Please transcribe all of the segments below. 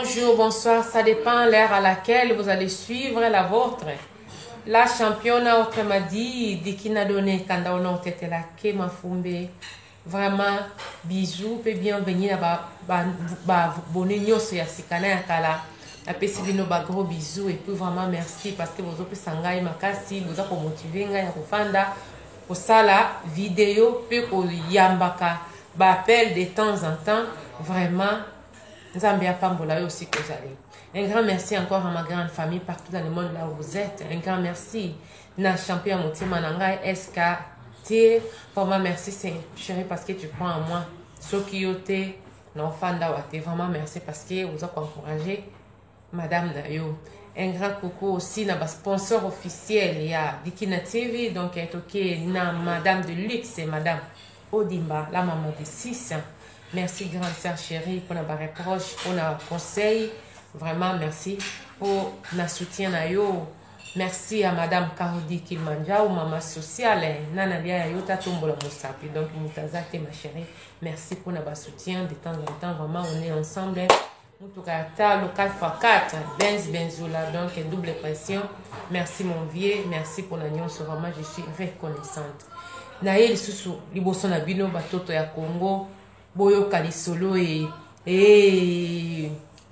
bonjour, bonsoir, ça dépend l'heure à laquelle vous allez suivre la vôtre. La championne autrement dit, Dikina donné Kanda ono tete la Kema Fumbe. Vraiment, bisous et bienvenue à bonne nyos ya sikana ya kala. La pesibino ba gros bisous et puis vraiment merci parce que vous avez sangai makasi, vous avez motivé nga ya kufanda pour ça la vidéo peut ko yambaka ba appel de temps en temps vraiment. Zambia Pambola aussi que vous allez. Un grand merci encore à ma grande famille partout dans le monde là où vous êtes. Un grand merci. Na champion Motima Nangai SKT. Vraiment merci chérie parce que tu crois en moi. Sokiote, Nofanda Wate. Vraiment merci parce que vous avez encouragé Madame Nayo. Un grand coucou aussi na sponsor officiel. Il y a Dikina TV. Donc ok na Madame de Luxe, Madame Odimba, la maman de 6. Merci grande sœur chérie pour nos reproches, pour nos conseils. Vraiment merci pour notre soutien. Merci à Madame Karodi Kilmanja ou Maman Sociale. Nanalia Yota Tombola Moussapi. Donc, Moutazate ma chérie. Merci pour notre soutien. De temps en temps, vraiment, on est ensemble. Moutoukata, le 4x4. Benz Benzoula. Donc, double pression. Merci mon vieux. Merci pour l'agnon. Vraiment, je suis reconnaissante. Naïl Soussou, Liboson Abino, Batoto ya Congo. Boyoka lisolo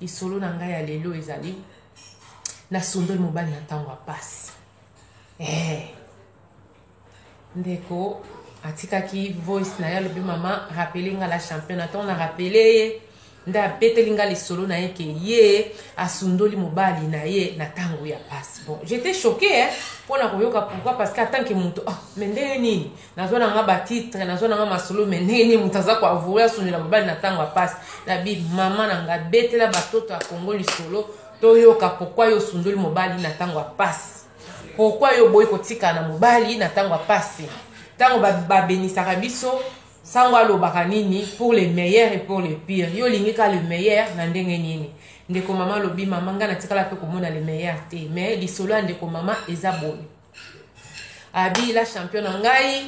lisolo na ngai ya lelo ezali na sondoli mobali na ntango ya pasi ndeko atikaki voice na ye alobi mama rappele nga la champion na ntango na rappele ye nde apeteli nga lisolo na ye ke ye asundoli mobali na ye na ntango ya pasi. Bon, j'étais choquée mpona koyoka pourquoi parce que atanke moto me ndenge nini nazwa na nga batitre nazwa na nga masolo me ndenge nini moto aza koavouer asundela mobali na ntango ya pasi. Nabi mama na nga betela batoto ya Kongo lisolo toyoka pourquoi yo osundoli mobali na ntango ya pasi, pourquoi yo boyi kotika na mobali na ntango ya pasi. Ntango babenisaka biso sango alobaka nini pour les meilleurs et pour les pires. Yo lingika le meilleur na ndenge nini. Ndeko mama lobi mama nga na tikala pe komona le meilleur te mais lisolo ndeko mama eza boni. Abi la championne ngai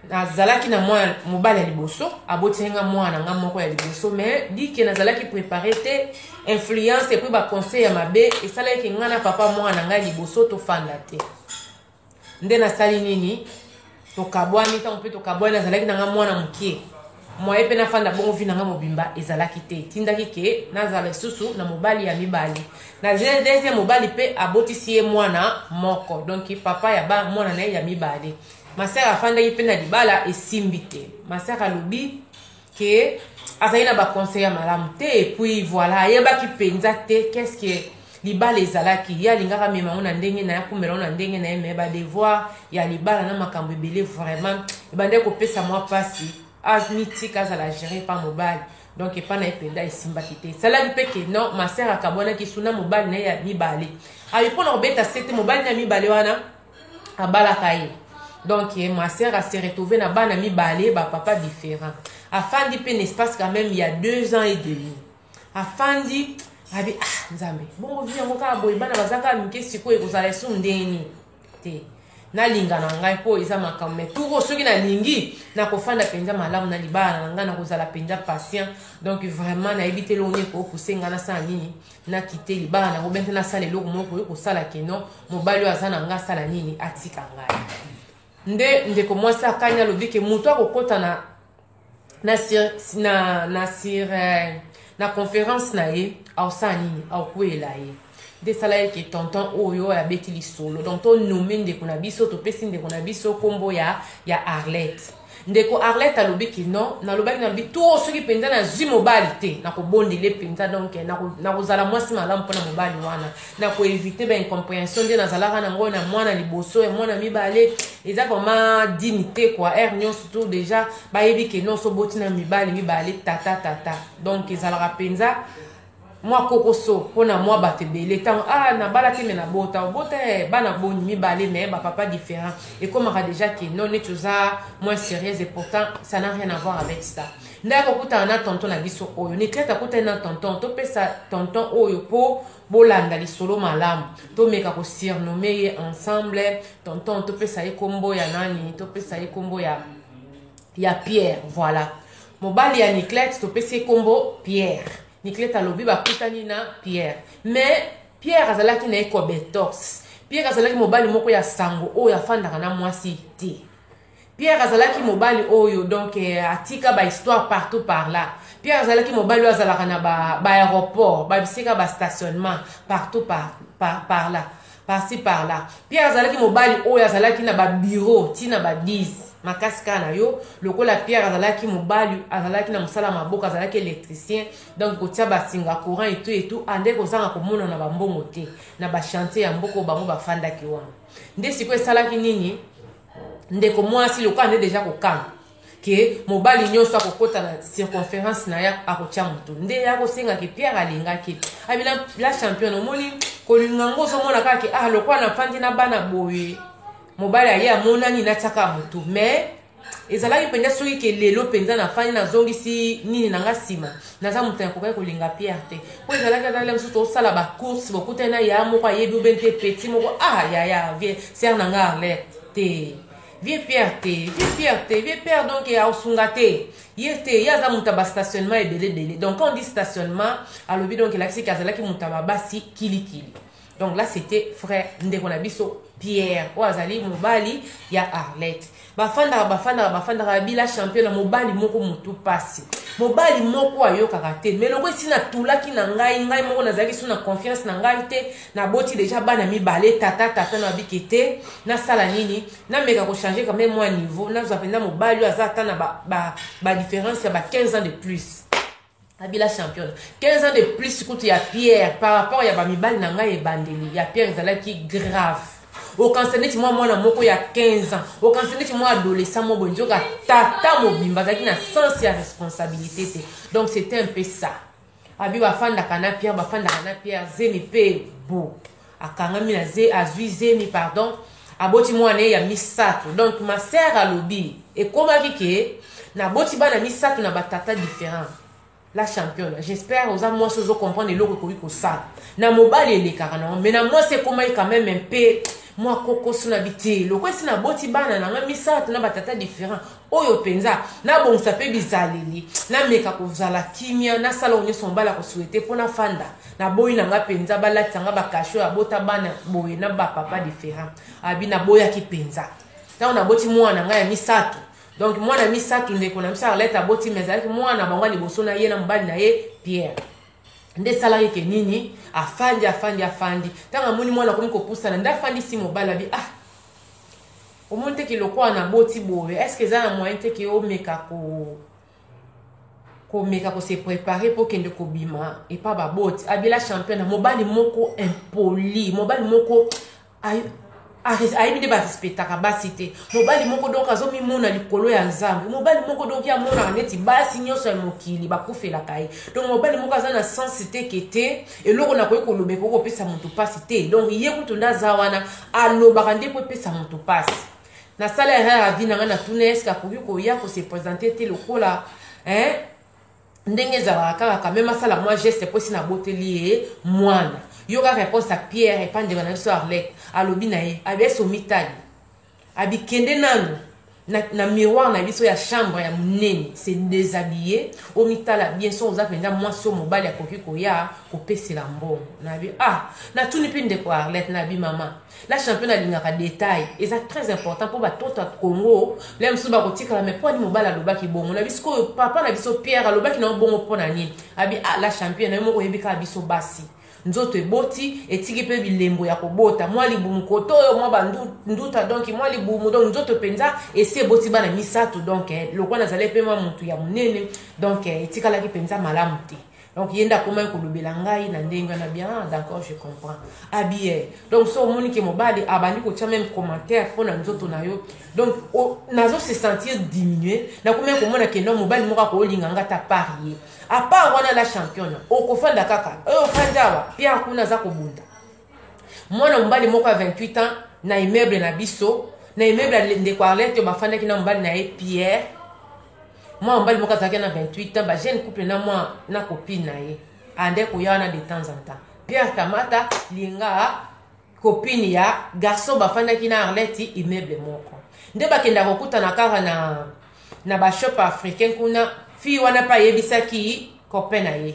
nazalaki na mwa mobali ya liboso abotenga mwana nga moko ya liboso mais dike nazalaki préparer te influence et puis ba conseil ya mabe esalaki nga na papa mwana nga liboso to fanda te. Nde na sali nini tokabwani ta mpe tokabwani nazalaki na nga mwana mokie moye pe na fanda bongo vi na nga mobimba ezalaki te tindaki ke nazala susu na mobali ya mibali na deuxième mobali pe abotisi ye mwana moko donc papa ya ba mwana na ye ya mibali masera afandaki pe na libala esimbi te. Masera alobi ke azali na ba conseil ya malamu te et puis voilà ayebaki penza te qu'est-ce que libala ezalaki ya lingaka mema na ndenge na ya kumela na ndenge na ye ba devoir ya libala na makambo ebele vraiment ebande kopesa mwa pasi admitika azala gérer par mobile donc epa na ependa esimbaki te salaki pe ke non ma sœur akabwanaki suna mobile na ya mibale ayi mpona kobeta sete mobile na mibale wana abalaka ye donc ma sœur a se retrouvé na bana mibale ba papa différent afandi pe l'espace quand même il y a 2 ans et demi afandi abi nzambe bongo vi yango kaka boye bana bazaka mike sikoyo ekozala esu ndeni te nalinga na ngai po eza makambo me tuko soki nalingi nakofanda penza malamu na libala na ngai nakozala penza patient donc vraiment nayebi te longi kopuse nga nasala nini nakite libala nango bente nasala eloko moko oyo kosala keno mobali oyo aza na ngai asala nini atika ngai nde ndeko mwasi akani alobi ke moto akokota na conférence na ye aosala nini aokwela ye de salaire que tonton oyo ya beti lisolo donc to nommé ndeko na biso to pesi ndeko na biso kombo ya Arlette. Ndeko Arlette alobi ki non na lobaki na bi to soki penza na zi mobali te na ko bondele penza donc na kozala mwasi malamu mpona mobali wana na ko éviter ba incompréhension de na zalaka na ngo na mwana liboso e mwana mibale eza vraiment dignité quoi er nyon surtout déjà ba yebi ke non so botina mibale tata donc ezalaka penza moi kokoso pona moi batebele tant na balaki me na bota bana boni mibale mais ba papa différent et comme on a déjà que non est chose moins sérieuse et pourtant ça n'a rien à voir avec ça. Ndako kuta na tonton na biso oyo ni kleta kuta na tonton to pesa tonton oyo po bolanda lisolo malamu to meka ko surnommer ensemble tonton to pesa ye kombo ya nani to pesa ye kombo ya Pierre voilà mobali ya Niclette to pesa kombo Pierre Niclette alobi bakutani na Pierre. Mais Pierre azalaki na eko betox. Pierre azalaki mobali moko ya sango oyo afandaka na mwasi te. Pierre azalaki mobali oyo donc atika ba histoire partout par là. Pierre azalaki mobali oyo azalaka na ba aéroport, ba bisika ba stationnement partout par là. Par-ci par là. Pierre azalaki mobali oyo azalaki na ba bureau tina ba 10 makasi kana yo lokola Pierre azalaki mobali azalaki na musala maboka azalaki électricien donc kotia ba singa courant et tout ande kozanga komona na ba mbongo te na ba chantier ya mboko bango bafandaki wana nde siko esalaki nini ndeko mwasi lokola nde deja kokanga ke mobali nyonso akokota na circonférence na ya akotia moto nde ya kosenga ke Pierre alingaki abina la champion omoni kolingango somona kaka ah lokola na fandi na bana boye mobali aye amonani na tsaka moto mais ezalaki penza soki ke lelo penza na fandi na zongisi nini nanga sima naza moto yakokai kolinga Pierre te po ezalaki azalaki mosusu tosala bacourse bokutani na ya moko ayebi obe nte petit moko ah ya vie ser nanga Arlette te vie Pierre donc ya osungate yete yaza mutaba stationnement ebele donc quand on dit stationnement alobi donc la c'est kazalaki mutaba basi kili donc là c'était frère ndeko na biso Pierre oazali mobali ya Arlette bafanda bila champion mobali moko mutu pasi mobali moko ayokaka te mais loko sina tulaki na ngai moko nazaki suna confiance na ngai te na boti déjà bana mibale tata na bikete na sala nini na meka ko changer quand même moi niveau na zapenda mobali azata na ba différence ya ba 15 ans de plus abila champion 15 ans de plus kutu ya Pierre par rapport ya ba mibali na ngai ebandeli ya Pierre ezalaki grave aucun seneti moi mwana moko ya 15 ans aucun seneti moi adolescent mo bonjoka tata mobimba zaki na sens ya responsabilité te donc c'était un peu ça abi bafanda kana Pierre zemi pe bo akangami na azui zemi pardon aboti mwana ya misato donc ma sœur alobi et comment ke na boti bana misato na batata différent la championne j'espère aux moi chose comprendre le ko ça na mobali ele karana mais na moi c'est comment quand même un peu moi koko suna biti lo kwesi na boti bana na misato na batata différent oyo penza na bon ça peut bizaleli na meka ko zala kimia na sala onye sombala ko souhaiter pona fanda na boyi na nga penza balatanga bakasho ya bota bana boye na ba papa différent abi na boya ki penza ta na boti mwana nga ya misato donc mwana misato ndeko na msa Arlette boti mezalaki mwana bango liboso na ye na mbali na ye Pierre nde salari ke nini afandi tanga moni mwana komi kopusana nda afandi si mobala bi ah omonte ki lokwa na boti boye est-ce que ça na moyen te ki o meka ko se préparer pour kende ko bima et pas ba boti abila champion mobali moko impoli mobali moko ayebi nde barespectaka basi te mobali moko donc azomi mona likolo ya nzambe mobali moko donc ya mona neti basi nyonso ya mokili bakufelaka ye donc mobali moko aza na sens te ke te eloko na koyi kolobeka okopesa moto pasi te donc ye kutu nde aza wana alobaka nde po epesa moto pasi na sala ya avi nanga na tuna eske akoki koya kose présente te lokola ndenge ezalaka kaka quand même asala mwa geste mposi na boteli ye mwana yoga réponse à Pierre et pas de biso Arlette alobi na ye abi eso mitali abi kende nanu na miroir na biso ya chambre ya munene c'est déshabillé au mitala bien sûr oza penda moi so mobali ya koki koya kopesela mbongo na bi ah na tuni pinde ko Arlette na bi mama la championne alingaka détail et c'est très important pour batota Congo lem suba kotika mais pour ni mobali alobaki bongo na biso papa na biso Pierre alobaki na bongo pona nini abi ah la championne mo ko yebika biso basi nzoto eboti etiki pe bilembo ya kobota mwa libumu koto oyo mwa banduta donc mwa libumu donc nzoto penza esi eboti bana misato donc lokwa nazali pe mwa mutu ya munene donc etikalaki penza malamu te donc yenda koma kolobela ngai na ndenge na bien d'accord je comprends habillé donc so moni ke mobali abandi ko tia même commentaire pour na nzoto na yo donc nazo se sentir diminué na koma ko mona ke no mobali moka ko linga ngata parier à part wana la championne okofanda kaka oyo fandawa pia kuna za kobunda mwana mobali moko a 28 ans na immeuble na biso na immeuble ndeko Arlette bafanda ki na mobali na ye Pierre moi mobali moko azaki na 28 ans ba jeune couple na moi na copine na ye ande ko yana de temps en temps Pierre Kamata linga copine ya garçon bafanda ki na Arlette immeuble moko nde bakenda kokuta na kara na ba shop africain kuna fi wana pa yebisaki copain na ye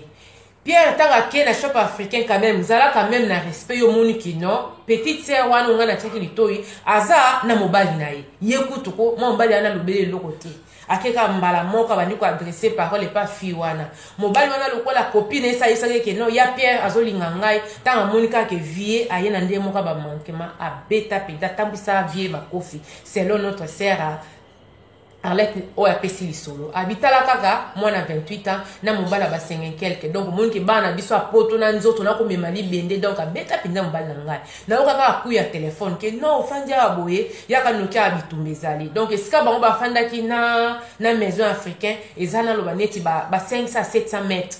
Pierre tanga ke na shop africain quand même zala quand même na respect yo moni ki non petite sœur wana nga na tiki litoi aza na mobali na ye yekutu ko mo mobali ana lobele lokote akeka mbala moka bani ko adresser parole pas fi wana mobali wana lokola copine esa isa ke non ya Pierre azolinga ngai tanga monika ke vie aye na ndemo ka ba manquement a beta peda tambisa vie ba kofi selon notre sœur Arlette o apesi lisolo abitala kaka mwana 28 ans na mobala ba 5 quelque donc mon ki bana biso apoto na nzoto na ko memali bende donc abeta pinda mobala ngai na okaka akuya téléphone ke non ofanja aboye yaka nokia abitumbezali donc esika bango ba fanda ki na maison africain ezana lo baneti ba 500 700 mètres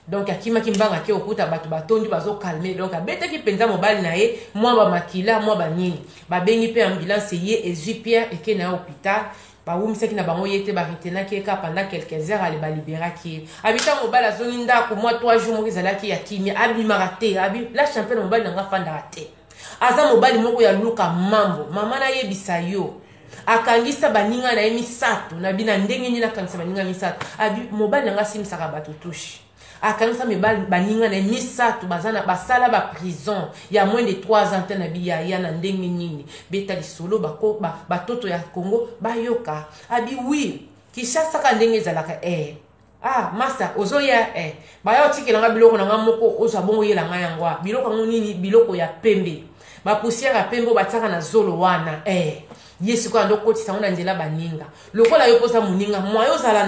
donc akima kimbanga ke okuta bato batondi bazo calmer donc abeta ki penza mobali na ye moi ba makila moi ba nini ba bengi pe ambulance ye ezui Pierre et ke na hôpital ba wumseki na bango yete ba retena ki ka pendant quelques heures ali ba libéra ki habita mobala zongi ndako moi 3 jours mo ezala ki ya kimi abi marate abi la champion mobali nga fanda te aza mobali moko ya luka mambo mama na yebisa yo akangisa baninga na emisato na bina ndenge ni na kangisa baninga misato abi mobali nga simsaka bato touche akangisa mibali baninga na misato bazana basala ba prison ya moins de 3 ans na biya ya na ndenge nini beta lisolo bako batoto ya Congo bayoka abi oui Kinshasa ka ndenge zalaka masa ozoya bayo tikelanga biloko na moko oza bongo yela nga yangwa biloko nini biloko ya pembe ba poussière ya pembe bataka na zolo wana yesu ko ando kotisa ona nzela baninga lokola yo posa muninga moyo zala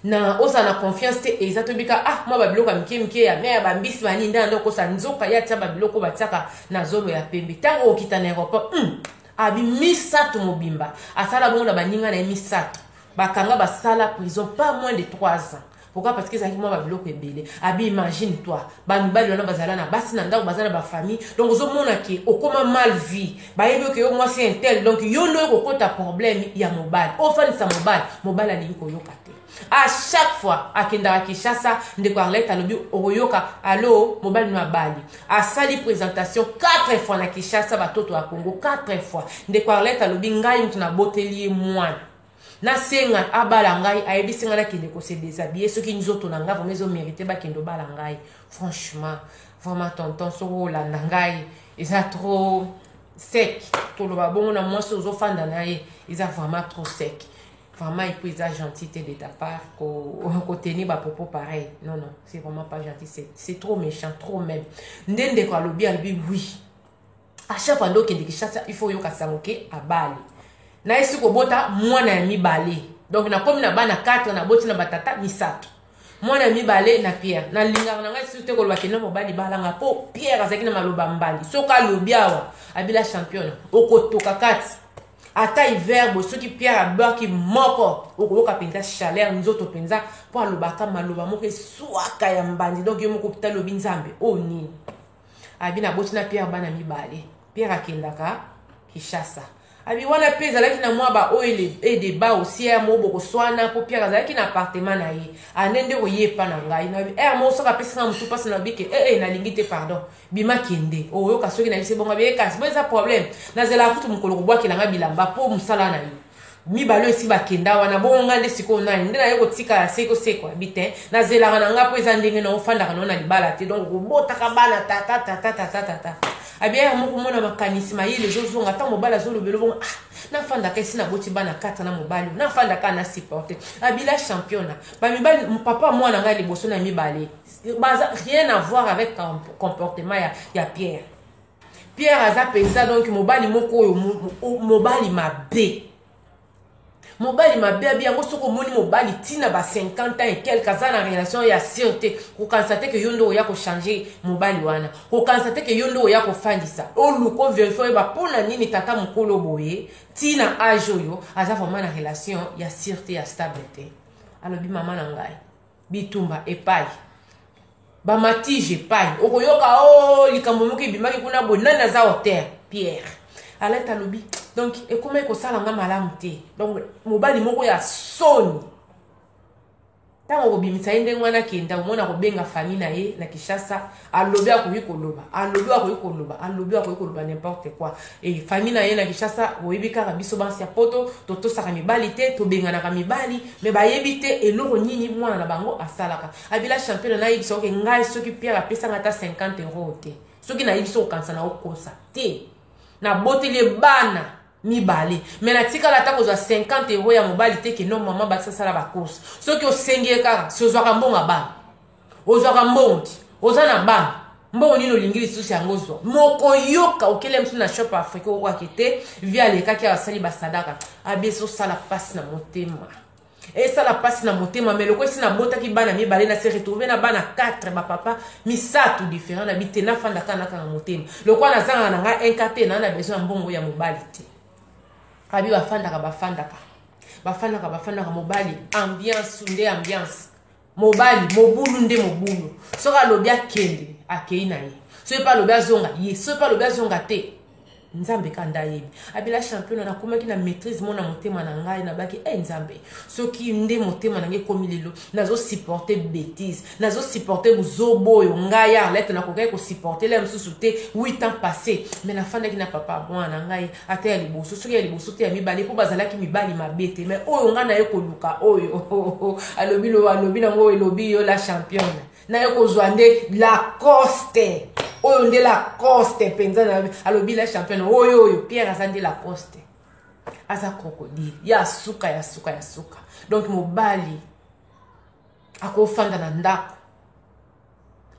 na osa na confiance te ezatobika moi babiloko mike ya me ya bambisi baninda ndoko sa nzoka ya tia babiloko bataka na zolo ya pembe tango okita na aéroport abi misato mobimba asala bongo na baninga na misato bakanga basala prison pas moins de 3 ans. Pourquoi? Parce que ça qui moi babiloko ebele abi imagine toi bamibali wana bazala na basi na ndako bazala ba famille donc ozomona ki okoma mal vie bayebi ke yo moi c'est un tel donc yo ndo kokota problème ya mobali ofani sa mobali ali ko yoka te à chaque fois akenda Kinshasa ndeko Arlette alobi oyoka allo mobali na bali asali présentation 4 fois na Kinshasa batoto ya Congo 4 fois ndeko Arlette alobi ngai mtu na boteli mwana na senga abala ngai ayebi senga na kende ko se déshabiller ce qui nous autres na nga vraiment ils ont mérité ba kendo bala ngai franchement vraiment tonton so la ngai ils a trop sec to lo ba bongo na moi so zo fanda na ye ils a vraiment trop sec vraiment il peut être gentil de ta part ko tenir ba popo pareil non c'est vraiment pas gentil c'est trop méchant trop même ndende ko alobi oui à chaque fois donc Kinshasa il faut yo kasangoke abali na esi ko bota mwana ya mibale donc na komi na bana 4 na boti na batata misato mwana ya mibale na Pierre na linga na ngai sute ko lobaki na mobali balanga po Pierre azaki na maloba mbali soka lobi awa abila champion okotoka kati ata hiver bo soki Pierre abaki moko okoka penza chaleur nzoto penza po alobaka maloba moko swaka ya mbandi donc yo moko pita lobi nzambe nini abina boti na Pierre bana mibale Pierre akendaka Kinshasa abi wana pe zalaki na mwa ba oile et débat aussi mo boko swana po Pierre zalaki na appartement na ye anende ko yepa na ngai na mo soka pesa na mutu pasa na bike na lingite pardon bima kende yo ka soki na bise bonga be kasi boza problème na zela futu mukolo ko bwaki na bilamba po musala na ye mi balo esi bakenda wana bonga nde siko nani nde na yeko tika seko bite na zela na nga po eza ndenge na ofanda kana na libala te donc ko botaka bana ta abia moko mona makanisi mayele zozonga ta mobala zo lobelo bon na fanda ka sina boti bana kata na mobali na fanda ka na supporter abila championnat ba mibali papa mwana nga liboso na mibale baza rien à voir avec comportement ya Pierre aza penza donc mobali moko oyo mobali mabe mobali mabe yango soko moni mobali tina ba 50 ans et quelques ans na relation ya sûreté ko constater que yondo ya ko changer mobali wana ko constater que yondo ya ko fandisa oluko vérifier ba pona nini tata mukolo boye tina ajoyo aza vraiment na relation ya sûreté ya stabilité alobi mama na ngai bitumba epai ba matije epai okoyoka likambo moko bimaki kuna bonana za hotel Pierre Arlette alobi donc et comment ko sala nga malamu te donc mobali moko ya soni tango kobimisa ye ndenge wana kenda omona kobenga fami na ye na Kinshasa alobi akoki koloba n'importe quoi et fami na ye na Kinshasa oyebi kaka biso bansi ya poto totosaka mibali te tobenganaka mibali me bayebi te eloko nini mwana na bango asalaka abila champion na yebisa oke ngai soki Pierre apesanga ata 50 euros te soki na yebiso kokanisa na okosa te na boteli bana mibali mais na tika la tako za 50 euros ya mobali te ke non maman bakisa sala ba course soki osengi kaka si ozwaka mbongo ba ozwaka mbongo ozana ba mbongo nino lingi lisusu yango zwa moko yoka okele msu na shop afrika okwaki te via lekaki asali basadaka abeso sala pasi na motema esala pasi na motema mais loko esi na botaki bana mibale na se retrouver na bana 4 bapapa misatu différent na bite na fanda kana kanga motema loko anazanga na nga enkate na besoin mbongo ya mobali te abi bafandaka mobali ambiance nde ambiance mobali mobulu nde mobulu soka lobi akende akei na ye so pa lobi azonga ye so pa lobi azonga te nzambe kanda yebi abila champion na komaki na maîtrise mona motema na ngai na baki nzambe soki nde motema na ngai komi lelo nazo supporter bêtise nazo supporter buzoboyo ngai Arlette na kokai ko supporter la msusu te 8 ans passé mais na fanda ki na papa mwana ngai ata ya liboso soki ya liboso te ya mibali po bazalaki mibali mabete mais oyo nga na ye koluka oyo alobi na ngo elobi yo la championne na ye kozwa nde Lacoste oyo nde Lacoste penza na alobi la championne oyo Pierre azande Lacoste aza crocodile ya suka donc mobali akofanda na ndako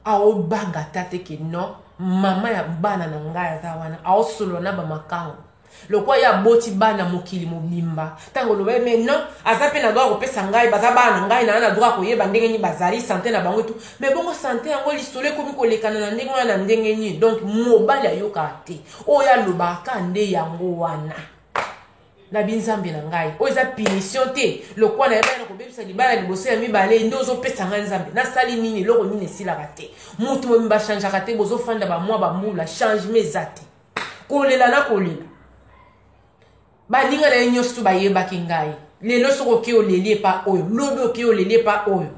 aobanga tate ke non mama ya bana na ngai aza wana aosolo na bamakango lokwa ya boti bana mokili mobimba tango lobe maintenant aza pe na droit kopesa ngai baza bana ngai na droit koyeba ndenge ni bazali santé na bango tu mais bongo santé yango lisole komi kolekana na ndenge wana ndenge ni donc mobali ayoka te oya lobaka nde yango wana na binzambe na ngai o eza punition te lokwa na yeba na kobebisa libala liboso ya mibale ndo ozopesa ngai nzambe nasali nini loko nini esilaka te mutu momimba changeaka te bozofanda bamwa bambula changement eza te kolela na kolela baninga na ye nyonso bayebaki ngai lelo soko oke oleli epa oyo lobi oke oleli epa oyo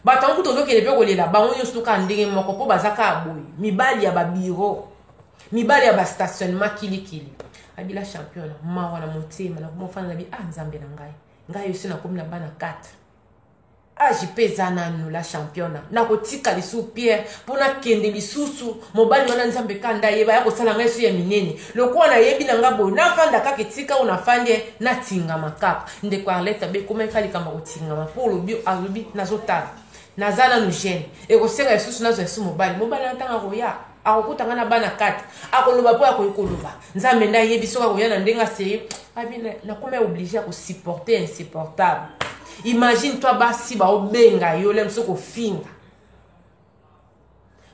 bato yango tozokende mpe kolela bango nyonso toka ndenge moko mpo bazaka aboyi mibali ya babiro mibali ya bastationnement kilikili abila champion mawa na motema na komofana na bi nzambe na ngai yosi na komi na bana 4 ajipeza nanu la championna na kotika lisu Pierre pona kende lisusu mobali wana nzambe kanda yeba ya kosala ngai su ya minene lokwa na yebi na ngabo na fanda kaka tika una fande na tinga makapa nde kwa Arlette be koma kali kama kotinga mapo lobi alubi nazotala nazana no gene e kosenga lisusu nazo yesu mobali natanga koya akokutanga na bana 4 akoloba po akoloba nzambe nda yebi soka koya na ndenga sérieux abi na koma obligé ko supporter insupportable. Imagine toi basi ba obenga yo lem so ko finga.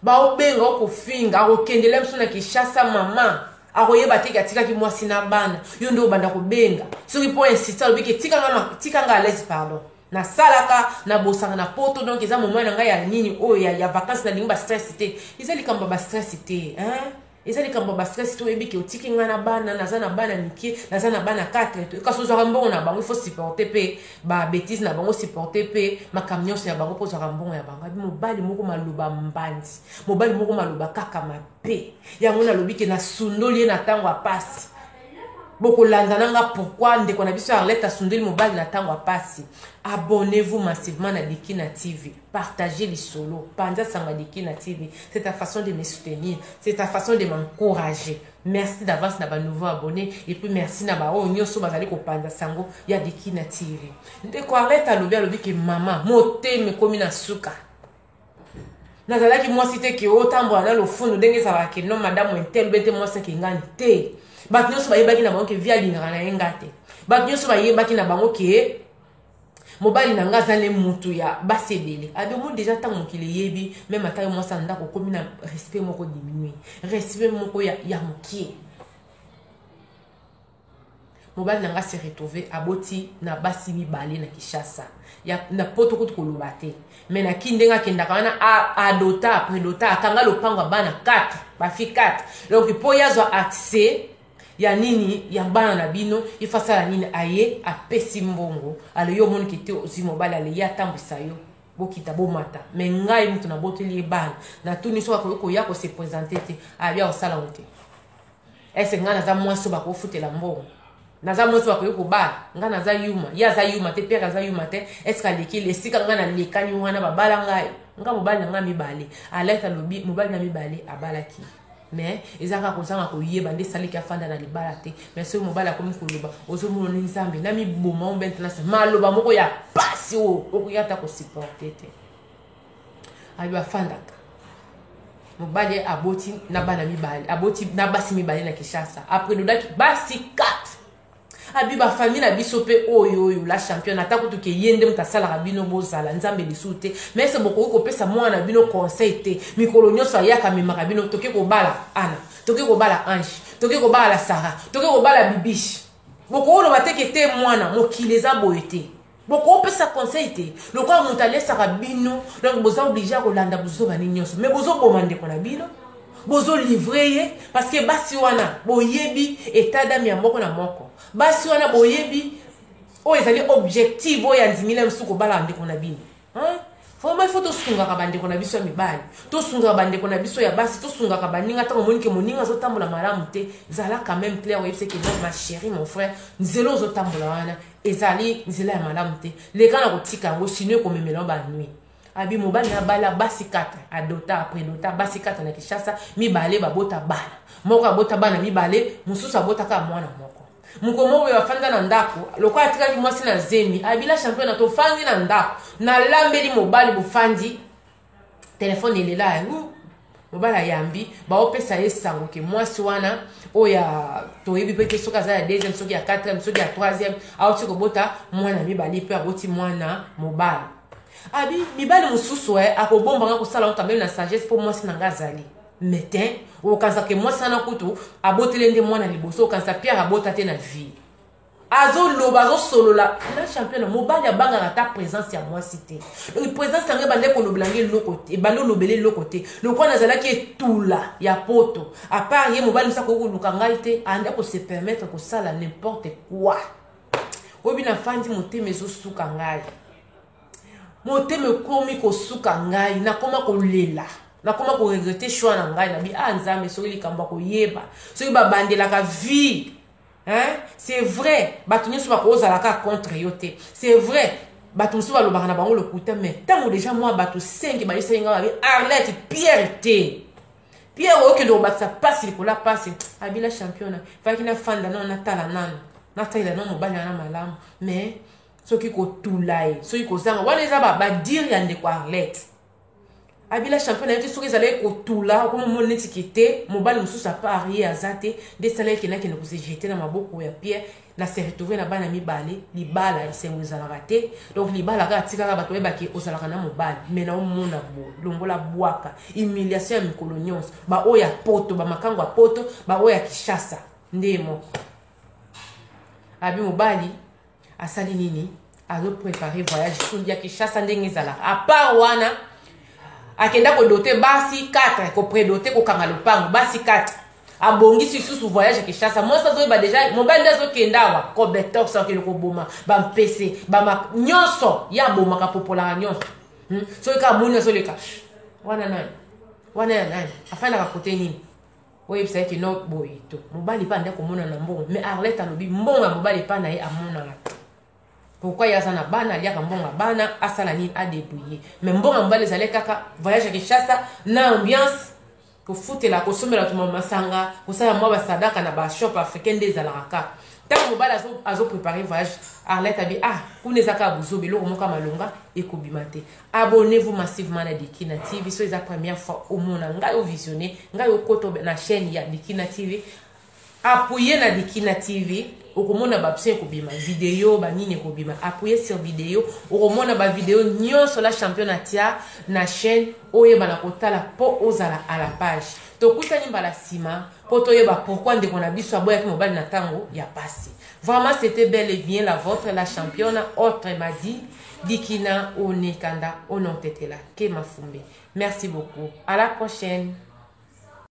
Ba obenga ko finga akokende lem so na Kinshasa mama. Akoyeba tika tika ki mwasi na bana. Yo ndo banda ko benga. Soki po insista obike tika nga laisse pardon. Na salaka na bosanga na poto donc eza moment na nga ya nini o ya vacances na lingba stress te. Eza likamba ba stress te, hein? Eza likamba ba stress to ebiki otiki nga na bana nazana bana miki nazana bana 4 to kaso zo rambongo na bango il faut supporter pe ba bêtise na bango supporter pe makamnyo ya bango po zo rambongo ya bango mobali moko maluba mbandi mobali moko maluba kaka mape yango na lobiki na sundoli na tango apasi boko landananga pourquoi ndeko na biso Arlette asundeli mobali na tango apasi. Abonnez-vous massivement à Dikina TV. Partagez les solos. Panda Sanga Dikina TV. C'est ta façon de me soutenir. C'est ta façon de m'encourager. Merci d'avance na ba nouveau abonné. Et puis merci na ba o nyoso bazali ko Panda Sango ya Dikina TV. Ndeko Arlette alobi ke mama mote me komi na suka. Nazalaki moi cité ke otambo na lo fundo ndenge za ba ke non madame intel bete moi ça ke ngani te. Bat nyoso ba yebaki na bango ke via lingana na engate. Bat nyoso ba yebaki na bango ke mobali na nga zale mutu ya basedele abi mo déjà tant mokili yebi même ata mo sanda ko komi na respect moko diminuer respect moko ya mokie mobali na nga se retrouver aboti na basi mibale na Kinshasa ya na poto ko koloba te mais na kindenga kenda kana adota après dota akanga lopango bana 4 ba fi 4 donc po yazo accès ya nini ya bana na bino ifasa la nini aye apesi mbongo ale yo moni kite ozi mobali ale ya tambisa yo bokita bomata me ngai mutu na boteli bana na tuni so ko ya ko se présenter te abia osala onte ese nga naza mwaso bakofutela mbongo naza mwaso bakoyoko ba nga naza yuma ya za yuma te père aza yuma te eske aleki lesika nga na lekani wana babala ngai nga mobali na nga mibale aleta lobi mobali na mibale abalaki mais ezaka kozanga koyeba nde saliki afanda na libala te mais so mobali akomi koloba ozomona nzambe na miboma o maintenant maloba moko ya pasi o okoyata ko supporter te abi afandaka mobali aboti na bana mibale aboti na basi mibale na Kinshasa après dodaki basi 4 abi ba famille na biso pe oyo la champion atako to ke yende mutasala rabino bozala nzambe lisute mais c'est beaucoup ko pesa mwana bino conseil te mikolo nyoso ayaka mimaka bino toke ko bala ana toke ko bala ange toke ko bala Sarah toke ko bala bibish boko lo bateke te mwana mokileza boyete boko pesa conseil te lokwa mutalesa rabino donc boza obligé ko landa buzo bani nyoso mais bozo bomande ko na bino bozo livrer parce que basi wana boyebi état d'âme ya moko na moko basi wana boyebi o ezali objectif o ya ndimila msuko bala ndeko na bino hein vraiment il faut to sunga ka bandeko na biso ya mibali to sunga bandeko na biso ya basi to sunga ka baninga ta monike moninga zo tambola malamu te zala quand même clair o yebse que non ma chérie mon frère nzelo zo tambola wana ezali nzela ya malamu te le kana kotika ngo sinwe ko memela ba nuit abi mobali na bala basi 4 adota après dota basi 4 na Kinshasa mibale babota bana moko abota bana mibale mususu abota ka mwana moko mukomo we wafanda na ndako lokwa atika mwasi na zemi abila champion na to fandi na ndako na lambeli mobali bufandi telefone elela yangu mobali yambi ba opesa yesango ke mwasi wana oya to yebi peke soka za ya deuxième soki ya 4e soki ya 3e au tiko bota mwana mibali pe aboti mwana mobali abi mibali mususu akobomba nga kosala otambe na sagesse pour moi sinanga zali metin okaza ke moi sana kutu abotele nde mwana liboso okaza Pierre abota te na vie azo loba azo solola na champion mobali abanga ta présence ya moi cité donc présence tanga bande ko loblange lokote bando lobele lokote lokwa nazala ki tula ya poto à part ye mobali msako ko lukanga ite anda ko se permettre ko sala n'importe quoi obi na fandi moteme ezo suka ngai moteme komi ko suka ngai na koma ko lela na koma ko regretter choix na ngai na bi nzambe so likamba ko yeba so ba bandela ka vie hein c'est vrai batuni so ba ko zala ka contre yote c'est vrai batuni so ba lobaka na bango le kuta mais tango déjà moi batu 5 ba yisa nga bi Arlette Pierre T Pierre o ke do ba sa passe ko la passe abila championnat fa kina fanda na tala nana na tala no mobali na malamu mais soki ko tulai soki ko zanga wana eza ba dire ya ndeko Arlette abila championnat yete soki ezala ko tula ko mo netikete mobali mususu a parier azate de salaire qui ne ko se jeter na maboko ya Pierre na se retrouver na bana mibale libala esemuzala raté donc libala ka tika ba to ebaki ozalaka na mobali mais na omona bo longola bwaka humiliation ya mikolo nyonso ba oya poto ba makango ya poto ba oya Kinshasa ndemo abi mobali asali nini azo préparer voyage sur dia Kinshasa ndenge ezala à part wana akenda ko doter basi 4 ko prédoter ko kanga lopango basi 4 abongi sous voyage Kinshasa moi ça zo ba déjà mobile ndazo kenda wa ko betok ça ke ko boma ba mpese ba ma nyonso ya boma ka popola nyonso so ka muna so le ka wana nani afana ka kote nini oui c'est que no boy to mobali pa ndako mona na mbongo mais Arlette alobi mbongo mobali pa na ye amona la pourquoi ya sana bana lia kambonga bana asala nini a débrouiller mais mbonga mbale zale kaka voyage à Kinshasa na ambiance ko futela ko somela to masanga ko sala mwa sadaka na ba shop africain des alaraka tant mobile azo préparer voyage Arlette abi kunezaka buzobi lo moka malonga et ko bimate abonnez-vous massivement na Dikina TV so la première fois au monde ngai o visionner ngai o koto na chaîne ya Dikina TV appuyez na Dikina TV okomona ba pse ko bima vidéo ba nini ko bima appuyez sur vidéo okomona ba vidéo nyonso la championnatia na chaîne oyeba na kotala po ozala à la page to kutani mbala sima po toyeba pourquoi ndeko na biso aboya ki mobali na tango ya passé vraiment c'était bel et bien la vôtre la championne autre m'a dit Dikina Onekanda Onontetela Kemafumbe merci beaucoup à la prochaine.